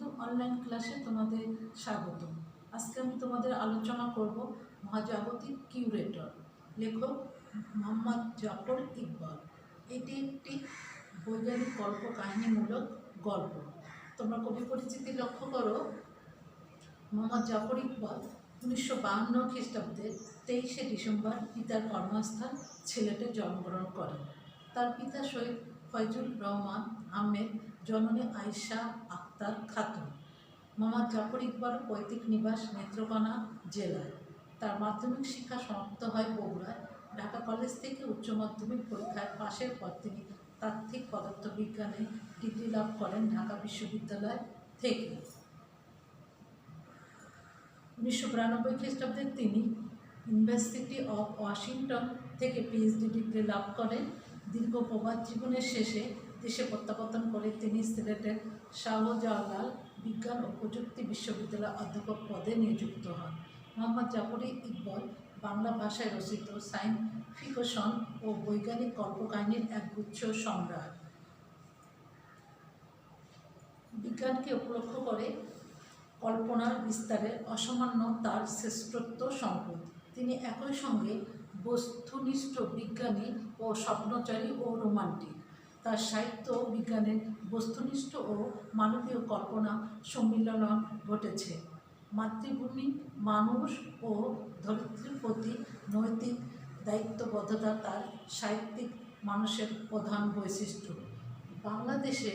বন্ধু, অনলাইন ক্লাসে তোমাদের স্বাগত। আজকে আমি তোমাদের আলোচনা করব মহাজাগতিক কিউরেটর, লেখক মোহাম্মদ জাফর ইকবাল। এটি একটি বৈজ্ঞানিক কল্পকাহিনীমূলক গল্প। তোমরা কবি পরিচিতি লক্ষ্য করো। মোহাম্মদ জাফর ইকবাল 1952 খ্রিস্টাব্দে 23শে ডিসেম্বর পিতার কর্মস্থান সিলেটে জন্মগ্রহণ করেন। তার পিতা শহীদ ফয়জুল রহমান আহমেদ, জননী আয়েশা আক্তার খাতুন। মোহাম্মদ জাফর ইকবাল পৈতৃক নিবাস নেত্রকোনা জেলায়। তার মাধ্যমিক শিক্ষা সমাপ্ত হয় বগুড়ায়। ঢাকা কলেজ থেকে উচ্চ মাধ্যমিক পরীক্ষায় পাশের পর তিনি তাত্ত্বিক পদার্থবিজ্ঞানে ডিগ্রি লাভ করেন ঢাকা বিশ্ববিদ্যালয় থেকে। 1992 খ্রিস্টাব্দে তিনি ইউনিভার্সিটি অফ ওয়াশিংটন থেকে পিএইচডি ডিগ্রি লাভ করেন। দীর্ঘ প্রবাস জীবনের শেষে দেশে প্রত্যাবর্তন করে তিনি সিলেটের শাহজালাল বিজ্ঞান ও প্রযুক্তি বিশ্ববিদ্যালয়ের অধ্যাপক পদে নিযুক্ত হন। মোহাম্মদ জাফর ইকবাল বাংলা ভাষায় রচিত সায়েন্স ফিকশন ও বৈজ্ঞানিক কল্পকাহিনীর একগুচ্ছ সম্রাট। বিজ্ঞানকে উপলক্ষ করে কল্পনার বিস্তারের অসামান্য তার শ্রেষ্ঠত্ব সম্পদ। তিনি একই সঙ্গে বস্তুনিষ্ঠ বিজ্ঞানী ও স্বপ্নচারী ও রোমান্টিক। তার সাহিত্য বিজ্ঞানের বস্তুনিষ্ঠ ও মানবীয় কল্পনা সম্মিলন ঘটেছে। মাতৃভূমি, মানুষ ও ধরিত্রীর প্রতি নৈতিক দায়িত্ববদ্ধতা তার সাহিত্যিক মানুষের প্রধান বৈশিষ্ট্য। বাংলাদেশে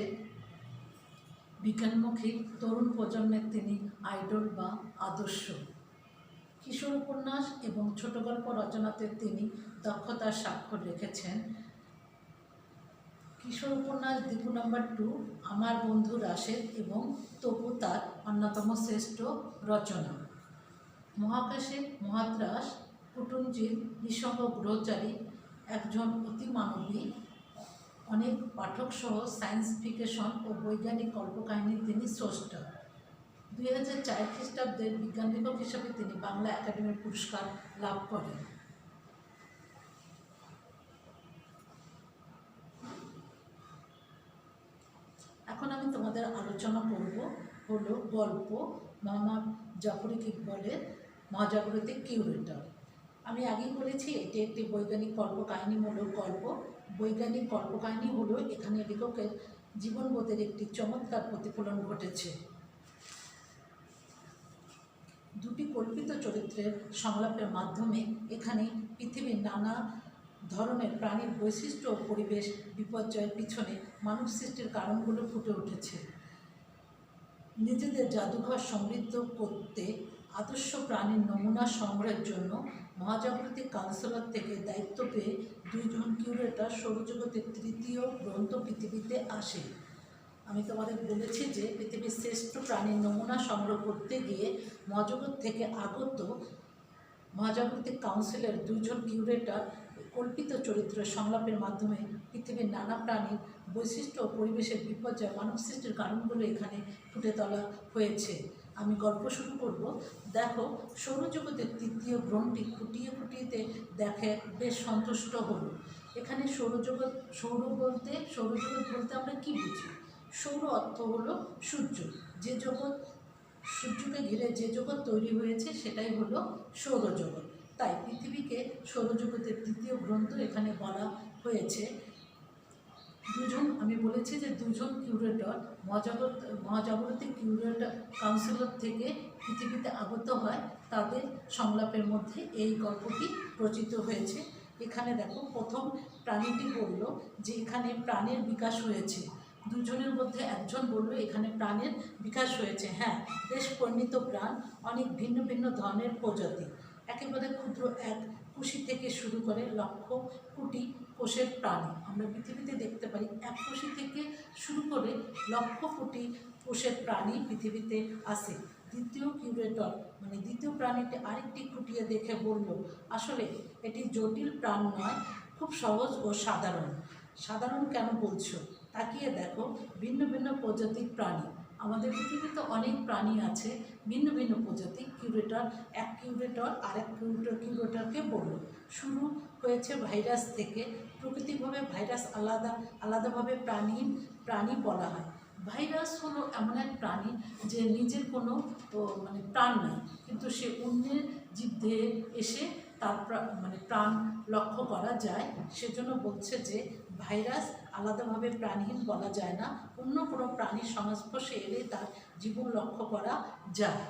বিজ্ঞানমুখী তরুণ প্রজন্মের তিনি আইডল বা আদর্শ। কিশোর উপন্যাস এবং ছোট গল্প রচনাতে তিনি দক্ষতার স্বাক্ষর রেখেছেন। কিশোর উপন্যাস দীপু নাম্বার 2, আমার বন্ধু রাশেদ এবং তপু তার অন্যতম শ্রেষ্ঠ রচনা। মহাকাশে মহাত্রাস, কুটুঞ্জির নিঃসঙ্গ গ্রহচারী, একজন অতিমানবী, অনেক পাঠকসহ সায়েন্স ফিকশন ও বৈজ্ঞানিক কল্পকাহিনীর তিনি স্রষ্টা। 2004 খ্রিস্টাব্দের বিজ্ঞান লেখক হিসেবে তিনি বাংলা একাডেমি পুরস্কার লাভ করেন। এখন আমি তোমাদের আলোচনা করব হলো গল্প মোহাম্মদ জাফর ইকবালের মহাজাগতিক কিউরেটর। আমি আগেই বলেছি এটি একটি বৈজ্ঞানিক কল্পকাহিনীমূলক গল্প। বৈজ্ঞানিক কল্পকাহিনী হলো এখানে লেখকের জীবনবোধের একটি চমৎকার প্রতিফলন ঘটেছে। দুটি কল্পিত চরিত্রের সংলাপের মাধ্যমে এখানে পৃথিবীর নানা ধরনের প্রাণীর বৈশিষ্ট্য ও পরিবেশ বিপর্যয়ের পিছনে মানব সৃষ্টির কারণগুলো ফুটে উঠেছে। নিজেদের জাদুঘর সমৃদ্ধ করতে আদর্শ প্রাণীর নমুনা সংগ্রহের জন্য মহাজাগতিক কাউন্সিলর থেকে দায়িত্ব পেয়ে 2 জন কিউরেটর সৌরজগতের তৃতীয় গ্রন্থ পৃথিবীতে আসে। আমি তোমাদের বলেছি যে পৃথিবীর শ্রেষ্ঠ প্রাণীর নমুনা সংগ্রহ করতে গিয়ে মহাজগৎ থেকে আগত মহাজাগতিক কাউন্সিলের 2 জন কিউরেটর কল্পিত চরিত্রের সংলাপের মাধ্যমে পৃথিবীর নানা প্রাণীর বৈশিষ্ট্য ও পরিবেশের বিপর্যয় মানব সৃষ্টির কারণগুলো এখানে ফুটে তোলা হয়েছে। আমি গল্প শুরু করব। দেখো, সৌরজগতের তৃতীয় গ্রহটি খুঁটিয়ে দেখে বেশ সন্তুষ্ট হলো। এখানে সৌরজগৎ বলতে আমরা কি বুঝি? সৌর অর্থ হলো সূর্য। যে জগৎ সূর্যকে ঘিরে যে জগৎ তৈরি হয়েছে সেটাই হলো সৌরজগৎ। তাই পৃথিবীকে সৌরজগতের তৃতীয় গ্রন্থ এখানে বলা হয়েছে। আমি বলেছি যে 2 জন কিউরেটর মহাজাগতিক কিউরেটর কাউন্সিলর থেকে পৃথিবীতে আগত হয়, তাদের সংলাপের মধ্যে এই গল্পটি রচিত হয়েছে। এখানে দেখো, প্রথম প্রাণীটি বলল যে এখানে প্রাণের বিকাশ হয়েছে। 2 জনের মধ্যে একজন বলল এখানে প্রাণের বিকাশ হয়েছে। হ্যাঁ, বেশ পরিণত প্রাণ, অনেক ভিন্ন ভিন্ন ধরনের প্রজাতি, একেবারে ক্ষুদ্র এক কুশি থেকে শুরু করে লক্ষ কোটি কোষের প্রাণী আমরা পৃথিবীতে দেখতে পারি। এক কোষি থেকে শুরু করে লক্ষ কোটি কোষের প্রাণী পৃথিবীতে আসে। দ্বিতীয় কিউরেটর দ্বিতীয় প্রাণীটি আরেকটি খুঁটিয়ে দেখে বলল, আসলে এটি জটিল প্রাণ নয়, খুব সহজ ও সাধারণ। সাধারণ কেন বলছো? তাকিয়ে দেখো, ভিন্ন ভিন্ন প্রজাতির প্রাণী। আমাদের পৃথিবীতে অনেক প্রাণী আছে, ভিন্ন ভিন্ন প্রজাতি। এক কিউরেটর আরেক কিউরেটরকে বলল, শুরু হয়েছে ভাইরাস থেকে। প্রকৃতিকভাবে ভাইরাস আলাদাভাবে প্রাণী বলা হয়। ভাইরাস হলো এমন এক প্রাণী যে নিজের কোনো প্রাণ নেই, কিন্তু সে অন্যের জীবদেহে এসে তার প্রাণ লক্ষ্য করা যায়। সেজন্য বলছে যে ভাইরাস আলাদাভাবে প্রাণহীন বলা যায় না, অন্য কোনো প্রাণীর সংস্পর্শে এলে তার জীবন লক্ষ্য করা যায়।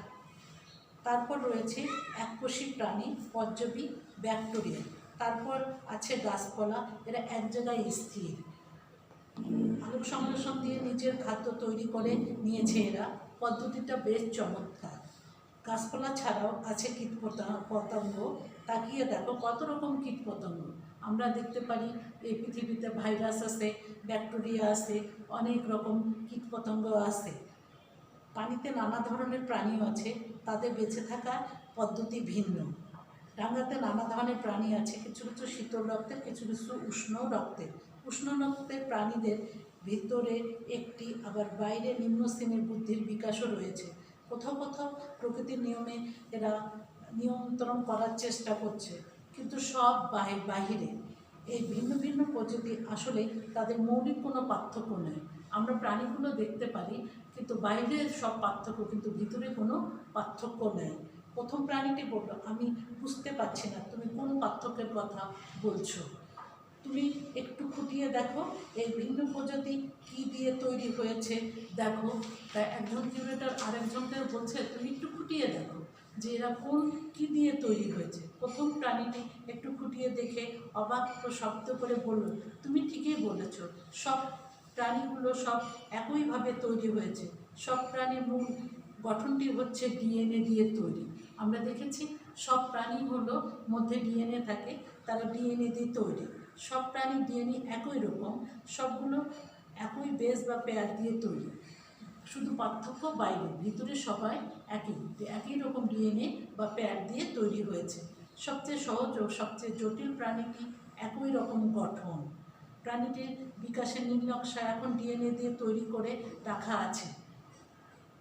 তারপর রয়েছে এককোষী প্রাণী, পরজীবী, ব্যাকটেরিয়া। তারপর আছে গাছপালা, এরা এক জায়গায় স্থির, আলোক সংশ্লেষণ দিয়ে নিজের খাদ্য তৈরি করে নিয়েছে এরা। পদ্ধতিটা বেশ চমৎকার। গাছপালা ছাড়াও আছে কীট পতঙ্গ। তাকিয়ে দেখো কত রকম কীট পতঙ্গ আমরা দেখতে পারি। এই পৃথিবীতে ভাইরাস আছে, ব্যাকটেরিয়া আছে, অনেক রকম কীট পতঙ্গ আছে। পানিতে নানা ধরনের প্রাণীও আছে, তাদের বেঁচে থাকার পদ্ধতি ভিন্ন। ডাঙাতে নানা ধরনের প্রাণী আছে, কিছু কিছু শীতল রক্তের, কিছু কিছু উষ্ণ রক্তের। উষ্ণ রক্তের প্রাণীদের ভিতরে একটি, আবার বাইরে নিম্ন শ্রেণীর বুদ্ধির বিকাশও রয়েছে। কোথাও কোথাও প্রকৃতির নিয়মে এরা নিয়ন্ত্রণ করার চেষ্টা করছে, কিন্তু সব বাহিরে। এই ভিন্ন ভিন্ন প্রজাতি আসলে তাদের মৌলিক কোনো পার্থক্য নেই। আমরা প্রাণীগুলো দেখতে পারি, কিন্তু বাইরের সব পার্থক্য, কিন্তু ভিতরে কোনো পার্থক্য নেই। প্রথম প্রাণীটি বলল, আমি বুঝতে পারছি না তুমি কোন পার্থক্যের কথা বলছো। তুমি একটু খুঁটিয়ে দেখো এই ভিন্ন প্রজাতি কী দিয়ে তৈরি হয়েছে দেখো। তাই একজন কিউরেটর আরেকজনকে বলছে তুমি একটু খুঁটিয়ে দেখো যে এরা কোন কী দিয়ে তৈরি হয়েছে। প্রথম প্রাণীটি একটু খুঁটিয়ে দেখে অবাক শব্দ করে বলল, তুমি ঠিকই বলেছ, সব প্রাণীগুলো সব একইভাবে তৈরি হয়েছে। সব প্রাণীর মূল গঠনটি হচ্ছে ডিএনএ দিয়ে তৈরি। আমরা দেখেছি সব প্রাণী হলো মধ্যে ডিএনএ থাকে, তারা ডিএনএ দিয়ে তৈরি। সব প্রাণীর ডিএনএ একই রকম, সবগুলো একই বেস বা পেয়ার দিয়ে তৈরি, শুধু পার্থক্য বাইরে, ভিতরে সবাই একই রকম ডিএনএ বা পেয়ার দিয়ে তৈরি হয়েছে। সবচেয়ে সহজ ও সবচেয়ে জটিল প্রাণীটি একই রকম গঠন। প্রাণীটির বিকাশের নীলনকশা এখন ডিএনএ দিয়ে তৈরি করে রাখা আছে।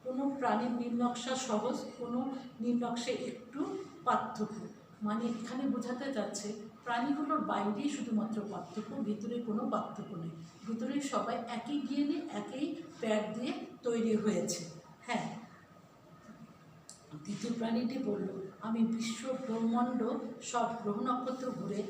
কোনো প্রাণীর নীলনকশা সহজ, কোনো নীলনকশে একটু পার্থক্য। মানে এখানে বোঝাতে যাচ্ছে প্রাণীগুলোর বাইরেই শুধুমাত্র পার্থক্য, ভিতরে কোনো পার্থক্য নেই। ভিতরে সবাই একই ডিএনএ একই প্যাড দিয়ে তৈরি হয়েছে। হ্যাঁ, দ্বিতীয় প্রাণীটি বলল, আমি বিশ্ব ব্রহ্মাণ্ড সব গ্রহ নক্ষত্র ঘুরে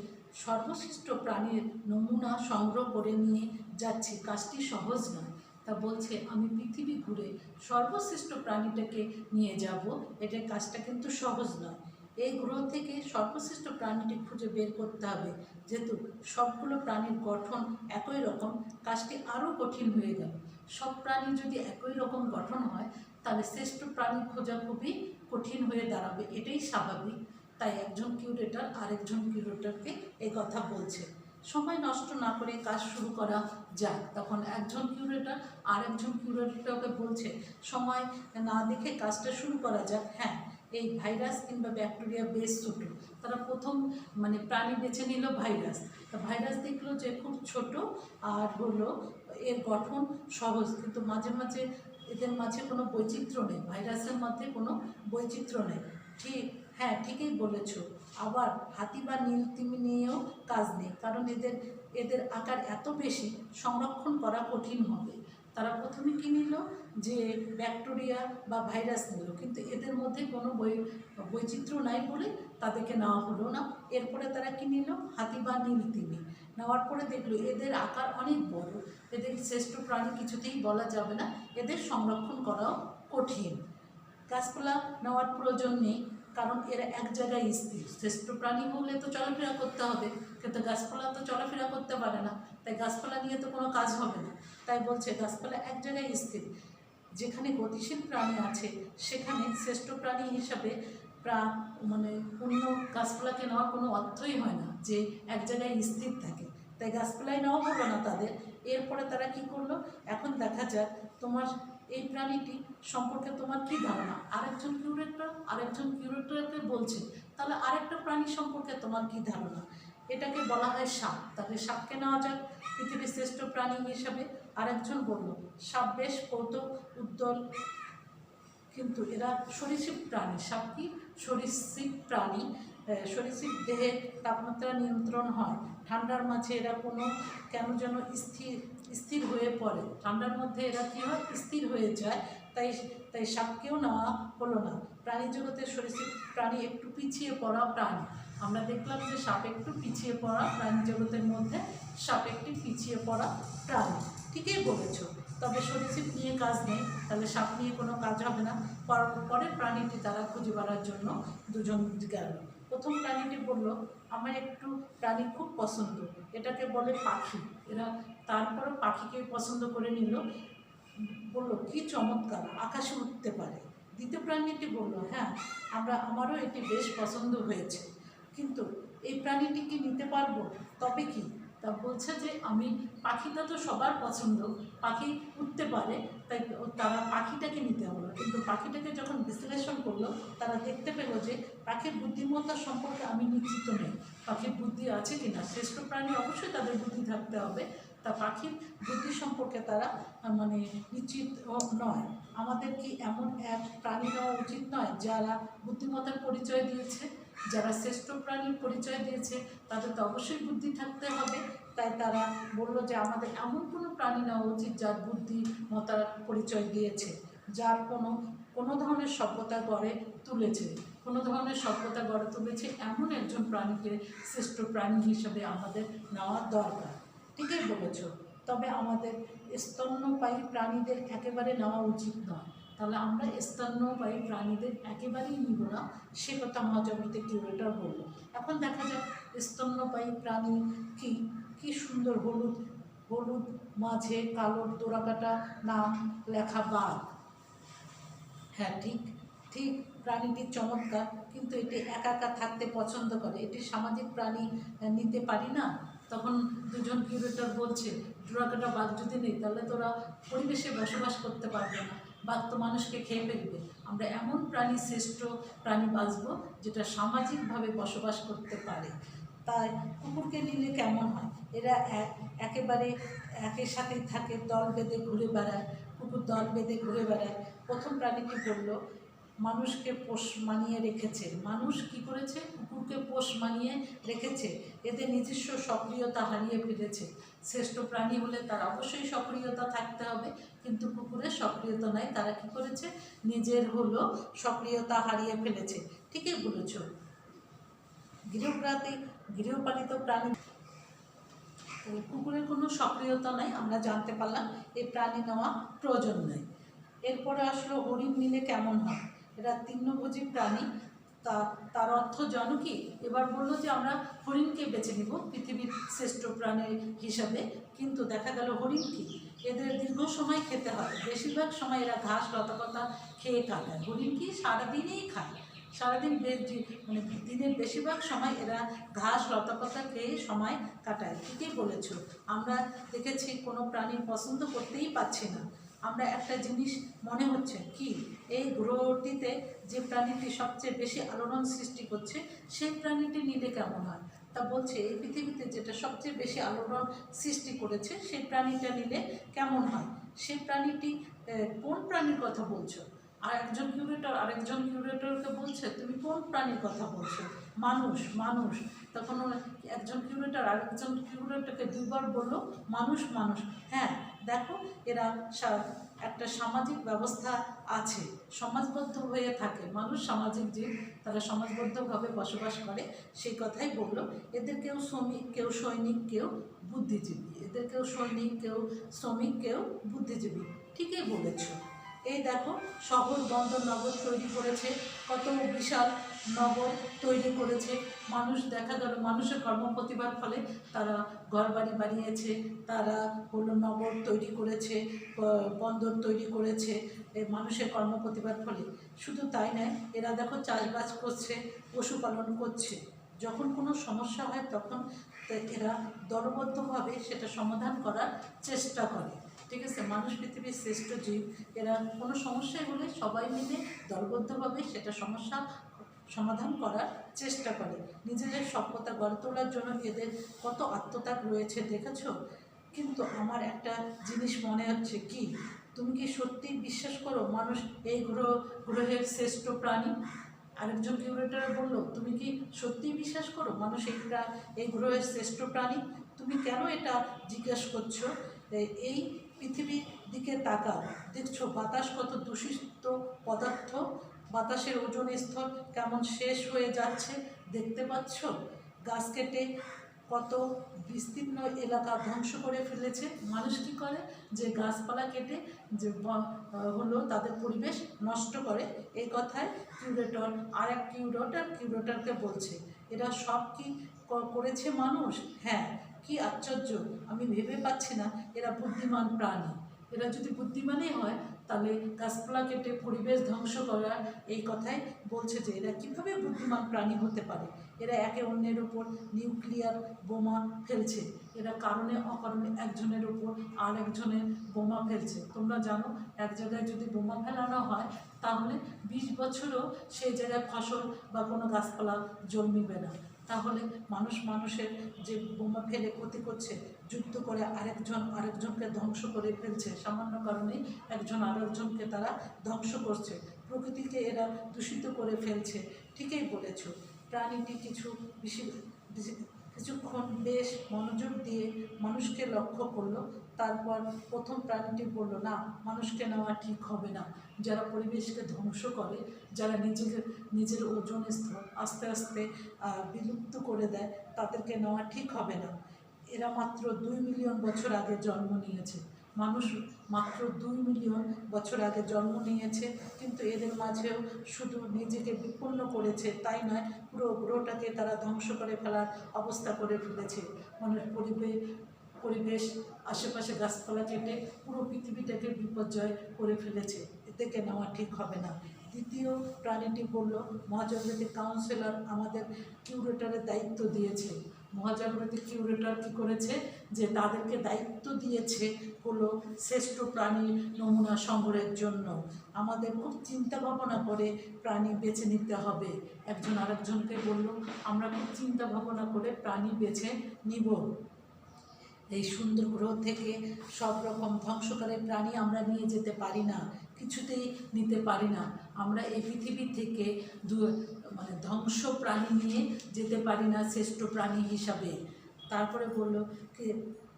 সর্বশ্রেষ্ঠ প্রাণীর নমুনা সংগ্রহ করে নিয়ে যাচ্ছি, কাজটি সহজ নয়। তা বলছে আমি পৃথিবী ঘুরে সর্বশ্রেষ্ঠ প্রাণীটাকে নিয়ে যাব, এটার কাজটা কিন্তু সহজ নয়। এই গ্রহ থেকে সর্বশ্রেষ্ঠ প্রাণীটি খুঁজে বের করতে হবে। যেহেতু সবগুলো প্রাণীর গঠন একই রকম, কাজটি আরও কঠিন হয়ে গেল। সব প্রাণী যদি একই রকম গঠন হয়, তাহলে শ্রেষ্ঠ প্রাণী খোঁজা খুবই কঠিন হয়ে দাঁড়াবে, এটাই স্বাভাবিক। তাই একজন কিউরেটর আরেকজন কিউরেটরকে এই কথা বলছে। সময় নষ্ট না করে কাজ শুরু করা যাক। তখন একজন কিউরেটর আরেকজন কিউরেটরকে বলছে, সময় না দেখে কাজটা শুরু করা যাক। হ্যাঁ, এই ভাইরাস কিংবা ব্যাকটেরিয়া বেশ ছোট। তারা প্রথম প্রাণী বেছে নিল ভাইরাস। তা ভাইরাস দেখলো যে খুব ছোট, আর হলো এর গঠন সহজ, কিন্তু মাঝে মাঝে এদের মাঝে কোনো বৈচিত্র্য নেই, ভাইরাসের মধ্যে কোনো বৈচিত্র্য নেই। ঠিক, হ্যাঁ ঠিকই বলেছ। আবার হাতি বা নীলতিমি নিয়েও কাজ নেই, কারণ এদের আকার এত বেশি, সংরক্ষণ করা কঠিন হবে। তারা প্রথমে কী নিল, যে ব্যাকটেরিয়া বা ভাইরাস নিল, কিন্তু এদের মধ্যে কোনো বৈচিত্র্য নাই বলে তাদেরকে নেওয়া হলো না। এরপরে তারা কী নিল, হাতি বা নীলতিমি। নেওয়ার পরে দেখলো এদের আকার অনেক বড়, এদের শ্রেষ্ঠ প্রাণী কিছুতেই বলা যাবে না, এদের সংরক্ষণ করাও কঠিন। গাছপালা নেওয়ার প্রয়োজন নেই, কারণ এরা এক জায়গায় স্থির। শ্রেষ্ঠ প্রাণী হলে তো চলাফেরা করতে হবে, কিন্তু গাছপালা তো চলাফেরা করতে পারে না, তাই গাছপালা নিয়ে তো কোনো কাজ হবে না। তাই বলছে গাছপালা এক জায়গায় স্থির। যেখানে গতিশীল প্রাণী আছে সেখানে শ্রেষ্ঠ প্রাণী হিসাবে অন্য গাছপালাকে নেওয়ার কোনো অর্থই হয় না, যে এক জায়গায় স্থির থাকে। তাই গাছপালায় নেওয়া হলো না তাদের। এরপরে তারা কি করলো, এখন দেখা যাক তোমার এই প্রাণীটি সম্পর্কে তোমার কী ধারণা। আরেকজন কিউরেটরকে বলছে, তাহলে আরেকটা প্রাণী সম্পর্কে তোমার কী ধারণা। এটাকে বলা হয় সাপ। তাহলে সাপকে নেওয়া যাক পৃথিবীর শ্রেষ্ঠ প্রাণী হিসাবে। আরেকজন বলল, সাপ বেশ কৌতুক উজ্জ্বল, কিন্তু এরা সরীসৃপ প্রাণী। সাপ কি সরীসৃপ প্রাণী। সরীসৃপ দেহে তাপমাত্রা নিয়ন্ত্রণ হয়, ঠান্ডার মাঝে এরা কেন যেন স্থির হয়ে পড়ে, ঠান্ডার মধ্যে এরা কী হয়, স্থির হয়ে যায়। তাই তাই সাপকেও নেওয়া হলো না। প্রাণী জগতের সরীসৃপ প্রাণী একটু পিছিয়ে পড়া প্রাণী। আমরা দেখলাম যে সাপ একটু পিছিয়ে পড়া প্রাণী জগতের মধ্যে, সাপ একটি পিছিয়ে পড়া প্রাণী। ঠিকই বলেছ। তবে সরীসৃপ নিয়ে কাজ নেই, তাহলে সাপ নিয়ে কোনো কাজ হবে না। পরের প্রাণীটি তারা খুঁজে বেড়ার জন্য দুজন গেল। প্রথম প্রাণীটি বলল, আমার একটু প্রাণী খুব পছন্দ, এটাকে বলে পাখি। এরা তারপরও পাখিকে পছন্দ করে নিল। বলল, কি চমৎকার, আকাশে উঠতে পারে। দ্বিতীয় প্রাণীটি বলল, হ্যাঁ, আমারও এটি বেশ পছন্দ হয়েছে, কিন্তু এই প্রাণীটি কি নিতে পারবো? তবে কি? তা বলছে যে আমি, পাখিটা তো সবার পছন্দ, পাখি উঠতে পারে, তাই তারা পাখিটাকে নিতে হলো। কিন্তু পাখিটাকে যখন বিশ্লেষণ করলো, তারা দেখতে পেল যে পাখির বুদ্ধিমত্তা সম্পর্কে আমি নিশ্চিত নই। পাখির বুদ্ধি আছে কিনা, শ্রেষ্ঠ প্রাণী অবশ্যই তাদের বুদ্ধি থাকতে হবে, তা পাখির বুদ্ধি সম্পর্কে তারা মানে নিশ্চিত নয়। আমাদের কি এমন এক প্রাণী নেওয়া উচিত নয় যারা বুদ্ধিমত্তার পরিচয় দিয়েছে, যারা শ্রেষ্ঠ প্রাণীর পরিচয় দিয়েছে, তাদের তো অবশ্যই বুদ্ধি থাকতে হবে। তাই তারা বলল যে আমাদের এমন কোনো প্রাণী নেওয়া উচিত যার বুদ্ধিমত্তার পরিচয় দিয়েছে, যার কোনো ধরনের সভ্যতা গড়ে তুলেছে, এমন একজন প্রাণীকে শ্রেষ্ঠ প্রাণী হিসেবে আমাদের নেওয়া দরকার। ঠিকই বলেছ। তবে আমাদের স্তন্যপায়ী প্রাণীদের একেবারে নেওয়া উচিত নয়। তাহলে আমরা স্তন্যপায়ী প্রাণীদের একেবারেই নিব না, সে কথা মহাজাগতিক কিউরেটর বলল। এখন দেখা যাক স্তন্যপায়ী প্রাণী কি সুন্দর হলুদ মাঝে কালোর ডোরাকাটা নাম লেখা বাঘ। হ্যাঁ, ঠিক প্রাণীটি চমৎকার, কিন্তু এটি একা একা থাকতে পছন্দ করে, এটি সামাজিক প্রাণী নিতে পারি না। তখন দুজন কিউরেটর বলছে, ডোরাকাটা বাঘ যদি নেই তাহলে তোরা পরিবেশে বসবাস করতে পারবে না, বাঘ তো মানুষকে খেয়ে ফেলবে। আমরা এমন শ্রেষ্ঠ প্রাণী বাঁচবো যেটা সামাজিকভাবে বসবাস করতে পারে। তাই কুকুরকে নিলে কেমন হয়? এরা একেবারে একের সাথেই থাকে, দল বেঁধে ঘুরে বেড়ায়, কুকুর দল বেঁধে ঘুরে বেড়ায়। প্রথম প্রাণীটি বলল, মানুষকে পোষ মানিয়ে রেখেছে। মানুষ কি করেছে? কুকুরকে পোষ মানিয়ে রেখেছে, এদের নিজস্ব সক্রিয়তা হারিয়ে ফেলেছে। শ্রেষ্ঠ প্রাণী হলে তার অবশ্যই সক্রিয়তা থাকতে হবে, কিন্তু কুকুরের সক্রিয়তা নাই, তারা কি করেছে? নিজের সক্রিয়তা হারিয়ে ফেলেছে। ঠিকই বলেছ। গৃহপালিত প্রাণী, কুকুরের কোনো সক্রিয়তা নাই, আমরা জানতে পারলাম এই প্রাণী নেওয়া প্রয়োজন নেই। এরপরে আসলো হরিণ নিলে কেমন হয়? এরা তৃণভোজী প্রাণী, তার অর্থ জানো কি? এবার বললো যে আমরা হরিণকে বেছে নিব পৃথিবীর শ্রেষ্ঠ প্রাণী হিসাবে, কিন্তু দেখা গেল হরিণ কি? এদের দীর্ঘ সময় খেতে হয়, বেশিরভাগ সময় এরা ঘাস লতাপাতা খেয়ে কাটায়। হরিণ কি? সারাদিনই খায়, সারাদিন মানে দিনের বেশিরভাগ সময় এরা ঘাস লতাপাতা খেয়ে সময় কাটায়। ঠিকই বলেছ। আমরা দেখেছি কোনো প্রাণী পছন্দ করতেই পারছি না। আমরা একটা জিনিস মনে হচ্ছে কি, এই গ্রহটিতে যে প্রাণীটি সবচেয়ে বেশি আলোড়ন সৃষ্টি করছে, সেই প্রাণীটি নিলে কেমন হয়? তা বলছে এই পৃথিবীতে যেটা সবচেয়ে বেশি আলোড়ন সৃষ্টি করেছে, সেই প্রাণীটা নিলে কেমন হয়? সেই প্রাণীটি কোন প্রাণীর কথা বলছো? আরেকজন কিউরেটরকে বলছে, তুমি কোন প্রাণীর কথা বলছো? মানুষ। তখন একজন কিউরেটর আরেকজন কিউরেটরকে দুইবার বললো, মানুষ। হ্যাঁ, দেখো এরা একটা সামাজিক ব্যবস্থা আছে, সমাজবদ্ধ হয়ে থাকে। মানুষ সামাজিক জীব, তারা সমাজবদ্ধভাবে বসবাস করে, সেই কথাই বললো। এদের কেউ শ্রমিক, কেউ সৈনিক, কেউ বুদ্ধিজীবী। কেউ বুদ্ধিজীবী। ঠিকই বলেছ। এই দেখো, শহর বন্দর নগর তৈরি করেছে, কত বিশাল নগর তৈরি করেছে মানুষ। দেখা গেল মানুষের কর্মপ্রতিভার ফলে তারা ঘরবাড়ি বানিয়েছে, তারা নগর তৈরি করেছে, বন্দর তৈরি করেছে মানুষের কর্মপ্রতিভার ফলে। শুধু তাই নয়, এরা দেখো চাষবাস করছে, পশুপালন করছে। যখন কোনো সমস্যা হয় তখন এরা দলবদ্ধভাবে সেটা সমাধান করার চেষ্টা করে। ঠিক আছে, মানুষ পৃথিবীর শ্রেষ্ঠ জীব। এরা কোনো সমস্যায় হলে সবাই মিলে দলবদ্ধভাবে সেটা সমস্যা সমাধান করার চেষ্টা করে। নিজেদের সভ্যতা গড়ে তোলার জন্য এদের কত আত্মত্যাগ রয়েছে দেখেছো। কিন্তু আমার একটা জিনিস মনে হচ্ছে কি, তুমি কি সত্যি বিশ্বাস করো মানুষ এই গ্রহের শ্রেষ্ঠ প্রাণী? আরেকজন কিউরেটর বললো, তুমি কি সত্যিই বিশ্বাস করো মানুষ এই গ্রহের শ্রেষ্ঠ প্রাণী? তুমি কেন এটা জিজ্ঞেস করছো? এই পৃথিবীর দিকে তাকাও, দেখছো বাতাস কত দূষিত পদার্থ, বাতাসের ওজোন স্তর কেমন শেষ হয়ে যাচ্ছে, দেখতে পাচ্ছ? গাছ কেটে কত বিস্তীর্ণ এলাকা ধ্বংস করে ফেলেছে। মানুষ কী করে, যে গাছপালা কেটে যে হলো তাদের পরিবেশ নষ্ট করে, এই কথায় কিউরেটর আর এক কিউরেটরকে বলছে এরা সব কি করেছে মানুষ? হ্যাঁ, কি আশ্চর্য, আমি ভেবে পাচ্ছি না এরা বুদ্ধিমান প্রাণী। এরা যদি বুদ্ধিমানই হয় তাহলে গাছপালা কেটে পরিবেশ ধ্বংস করা, এই কথাই বলছে যে এরা কীভাবে বুদ্ধিমান প্রাণী হতে পারে। এরা একে অন্যের উপর নিউক্লিয়ার বোমা ফেলছে, এরা কারণে অকারণে একজনের উপর আর একজনের বোমা ফেলছে। তোমরা জানো এক জায়গায় যদি বোমা ফেলানো হয় তাহলে 20 বছরও সেই জায়গায় ফসল বা কোনো গাছপালা জন্মিবে না। তাহলে মানুষের যে বোমা ফেলে ক্ষতি করছে, যুদ্ধ করে আরেকজনকে ধ্বংস করে ফেলছে, সামান্য কারণেই একজন আরেকজনকে তারা ধ্বংস করছে, প্রকৃতিকে এরা দূষিত করে ফেলছে। ঠিকই বলেছ। প্রাণীটি কিছুক্ষণ বেশ মনোযোগ দিয়ে মানুষকে লক্ষ্য করলো, তারপর প্রথম প্রাণীটি বলল, না, মানুষকে নেওয়া ঠিক হবে না। যারা পরিবেশকে ধ্বংস করে, যারা নিজের ওজন স্তর আস্তে আস্তে বিলুপ্ত করে দেয়, তাদেরকে নেওয়া ঠিক হবে না। এরা মাত্র 2 মিলিয়ন বছর আগে জন্ম নিয়েছে। মানুষ মাত্র 2 মিলিয়ন বছর আগে জন্ম নিয়েছে, কিন্তু এদের মাঝেও শুধু নিজেকে বিপন্ন করেছে তাই নয়, পুরো গ্রহটাকে তারা ধ্বংস করে ফেলার অবস্থা করে ফেলেছে। মানুষ পরিবেশ আশেপাশে গাছপালা কেটে পুরো পৃথিবীটাকে বিপর্যয় করে ফেলেছে, এদেরকে নেওয়া ঠিক হবে না। দ্বিতীয় প্রাণীটি বলল, মহাজাগতিক কাউন্সিলর আমাদের কিউরেটরের দায়িত্ব দিয়েছে। মহাজাগতিক কিউরেটর কী করেছে, যে তাদেরকে দায়িত্ব দিয়েছে হলো শ্রেষ্ঠ প্রাণীর নমুনা সংগ্রহের জন্য। আমাদের খুব চিন্তা ভাবনা করে প্রাণী বেছে নিতে হবে। একজন আরেকজনকে বলল, আমরা খুব চিন্তা ভাবনা করে প্রাণী বেছে নিব। এই সুন্দর গ্রহ থেকে সব রকম ধ্বংসকারী প্রাণী আমরা নিয়ে যেতে পারি না, কিছুতেই নিতে পারি না। আমরা এই পৃথিবী থেকে ধ্বংস প্রাণী নিয়ে যেতে পারি না শ্রেষ্ঠ প্রাণী হিসাবে। তারপরে বলল কি,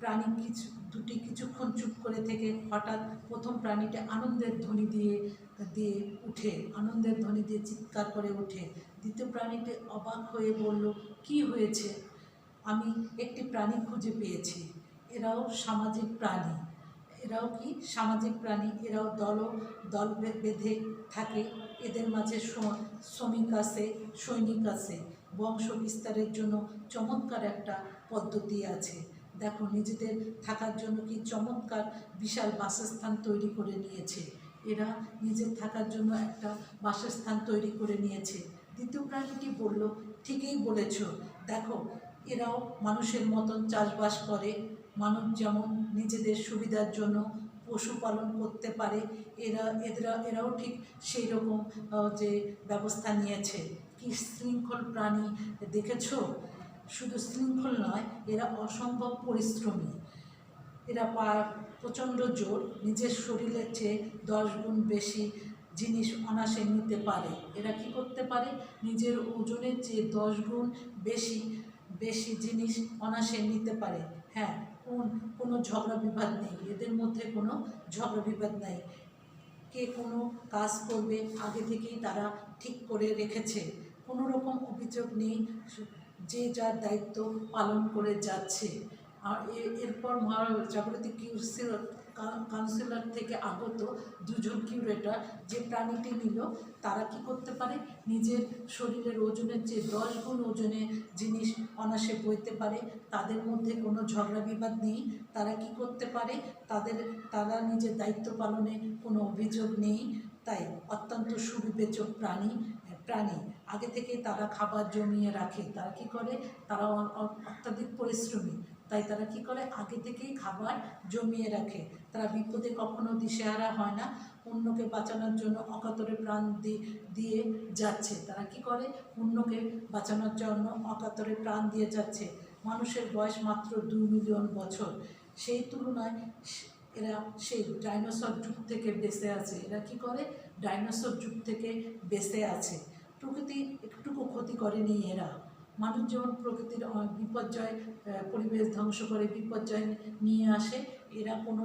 প্রাণী দুটি কিছুক্ষণ চুপ করে থেকে হঠাৎ প্রথম প্রাণীটা আনন্দের ধ্বনি দিয়ে উঠে, আনন্দের ধ্বনি দিয়ে চিৎকার করে ওঠে। দ্বিতীয় প্রাণীটি অবাক হয়ে বলল, কি হয়েছে? আমি একটি প্রাণী খুঁজে পেয়েছি। এরাও সামাজিক প্রাণী। এরাও কি সামাজিক প্রাণী? এরাও দল বেঁধে থাকে। এদের মাঝে শ্রমিক আছে, সৈনিক আছে। বংশ বিস্তারের জন্য চমৎকার একটা পদ্ধতি আছে। দেখো, নিজেদের থাকার জন্য কি চমৎকার বিশাল বাসস্থান তৈরি করে নিয়েছে। এরা নিজের থাকার জন্য একটা বাসস্থান তৈরি করে নিয়েছে। দ্বিতীয় প্রাণীটি বলল, ঠিকই বলেছ, দেখো, এরাও মানুষের মতন চাষবাস করে। মানুষ যেমন নিজেদের সুবিধার জন্য পশুপালন করতে পারে, এরাও ঠিক সেই রকম যে ব্যবস্থা নিয়েছে। কি শৃঙ্খল প্রাণী দেখেছ? শুধু শৃঙ্খল নয়, এরা অসম্ভব পরিশ্রমী। এরা প্রচণ্ড জোর, নিজের শরীরের চেয়ে 10 গুণ বেশি জিনিস অনায়াসে নিতে পারে। এরা কি করতে পারে? নিজের ওজনের চেয়ে 10 গুণ বেশি জিনিস অনায়াসে নিতে পারে। হ্যাঁ, কোনো ঝগড়া বিবাদ নেই, এদের মধ্যে কোনো ঝগড়া বিবাদ নেই। কে কোনো কাজ করবে আগে থেকেই তারা ঠিক করে রেখেছে, কোনো রকম অভিযোগ নেই, যে যার দায়িত্ব পালন করে যাচ্ছে। আর এরপর মহাজাগতিক কাউন্সিলর থেকে আগত 2 জন কিউরেটর যে প্রাণীটি নিল, তারা কি করতে পারে? নিজের শরীরের ওজনের চেয়ে 10 গুণ ওজনে জিনিস অনায়াসে বইতে পারে। তাদের মধ্যে কোনো ঝগড়া বিবাদ নেই। তারা কি করতে পারে? তারা নিজের দায়িত্ব পালনে কোনো অভিযোগ নেই। তাই অত্যন্ত সুবিবেচক প্রাণী। আগে থেকে তারা খাবার জমিয়ে রাখে। তারা কি করে? তারা অত্যাধিক পরিশ্রমী, তাই তারা কি করে? আগে থেকেই খাবার জমিয়ে রাখে। তারা বিপদে কখনো দিশেহারা হয় না, অন্যকে বাঁচানোর জন্য অকাতরে প্রাণ দিয়ে যাচ্ছে। তারা কি করে? অন্যকে বাঁচানোর জন্য অকাতরে প্রাণ দিয়ে যাচ্ছে। মানুষের বয়স মাত্র 2 মিলিয়ন বছর। সেই তুলনায় এরা সেই ডাইনোসর যুগ থেকে বেঁচে আছে। এরা কি করে? ডাইনোসর যুগ থেকে বেঁচে আছে। প্রকৃতি একটুকু ক্ষতি করেনি এরা। মানুষ যেমন প্রকৃতির বিপর্যয়, পরিবেশ ধ্বংস করে বিপর্যয় নিয়ে আসে, এরা কোনো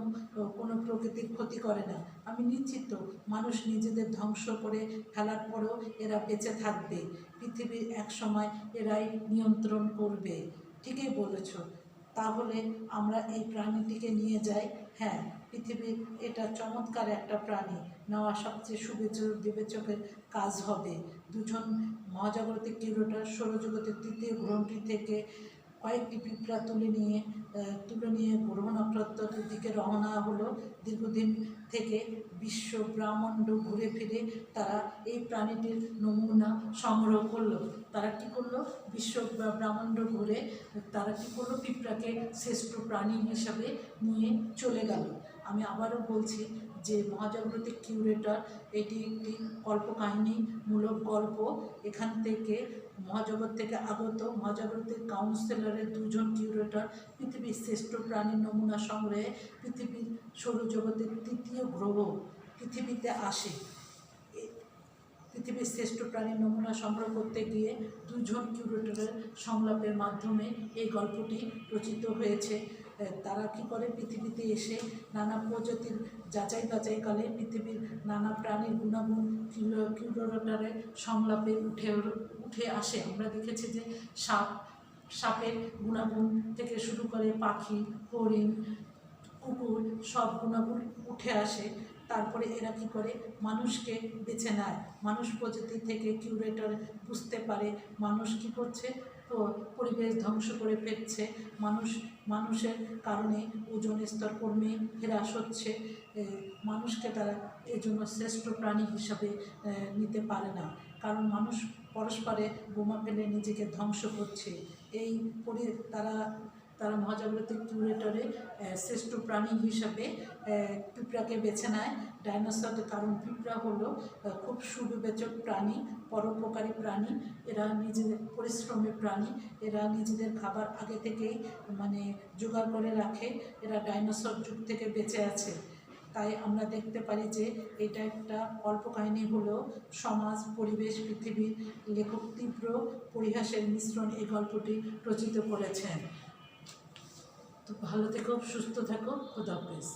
কোনো প্রকৃতির ক্ষতি করে না। আমি নিশ্চিত মানুষ নিজেদের ধ্বংস করে ফেলার পরেও এরা বেঁচে থাকবে, পৃথিবীর এক সময় এরাই নিয়ন্ত্রণ করবে। ঠিকই বলেছ। তাহলে আমরা এই প্রাণীটিকে নিয়ে যাই। হ্যাঁ, পৃথিবীর এটা চমৎকার একটা প্রাণী, নেওয়া সবচেয়ে বিবেচকের কাজ হবে। দুজন মহাজাগতিক কিউরেটর সৌরজগতের তৃতীয় গ্রহটি থেকে কয়েকটি পিঁপড়া তুলে নিয়ে গ্রহ নক্ষত্রের দিকে রওনা হলো। দীর্ঘদিন থেকে বিশ্ব ব্রহ্মাণ্ড ঘুরে ফিরে তারা এই প্রাণীটির নমুনা সংগ্রহ করলো। তারা কী করলো? বিশ্ব ব্রহ্মাণ্ড ঘুরে তারা কী করলো? পিঁপড়াকে শ্রেষ্ঠ প্রাণী হিসাবে নিয়ে চলে গেল। আমি আবারও বলছি যে মহাজাগতিক কিউরেটর এটি একটি কল্পকাহিনীমূলক গল্প। এখান থেকে মহাজগৎ থেকে আগত মহাজাগতিক কাউন্সিলরের দুজন কিউরেটর পৃথিবীর শ্রেষ্ঠ প্রাণীর নমুনা সংগ্রহে পৃথিবীর সৌরজগতের তৃতীয় গ্রহ পৃথিবীতে আসে। পৃথিবীর শ্রেষ্ঠ প্রাণীর নমুনা সংগ্রহ করতে গিয়ে দুজন কিউরেটরের সংলাপের মাধ্যমে এই গল্পটি রচিত হয়েছে। তারা কী করে? পৃথিবীতে এসে নানা প্রজাতির যাচাই বাছাইকালে পৃথিবীর নানা প্রাণীর গুণাগুণ কিউরেটরের সংলাপে উঠে আসে। আমরা দেখেছি যে সাপের গুণাগুণ থেকে শুরু করে পাখি, হরিণ, কুকুর সব গুণাগুণ উঠে আসে। তারপরে এরা কী করে? মানুষকে বেছে নেয়। মানুষ প্রজাতি থেকে কিউরেটর বুঝতে পারে মানুষ কী করছে, পরিবেশ ধ্বংস করে ফেলছে, মানুষের কারণে ওজোন স্তর কমে হ্রাস হচ্ছে। মানুষকে তারা এজন্য শ্রেষ্ঠ প্রাণী হিসাবে নিতে পারে না, কারণ মানুষ পরস্পরে বোমা ফেলে নিজেকে ধ্বংস করছে। তারা মহাজাগতিক কিউরেটরে শ্রেষ্ঠ প্রাণী হিসাবে পিঁপড়াকে বেছে নেয়। ডাইনোসর, কারণ পিঁপড়া হলো খুব সুবিবেচক প্রাণী, পরোপকারী প্রাণী। এরা নিজেদের পরিশ্রমী প্রাণী, এরা নিজেদের খাবার আগে থেকেই জোগাড় করে রাখে। এরা ডাইনোসর যুগ থেকে বেঁচে আছে। তাই আমরা দেখতে পারি যে এটা একটা কল্পকাহিনী হলেও সমাজ, পরিবেশ, পৃথিবীর লেখক তীব্র পরিহাসের মিশ্রণ এই গল্পটি রচিত করেছেন। তো ভালো থেকো, সুস্থ থাকো, খোদা হাফেজ।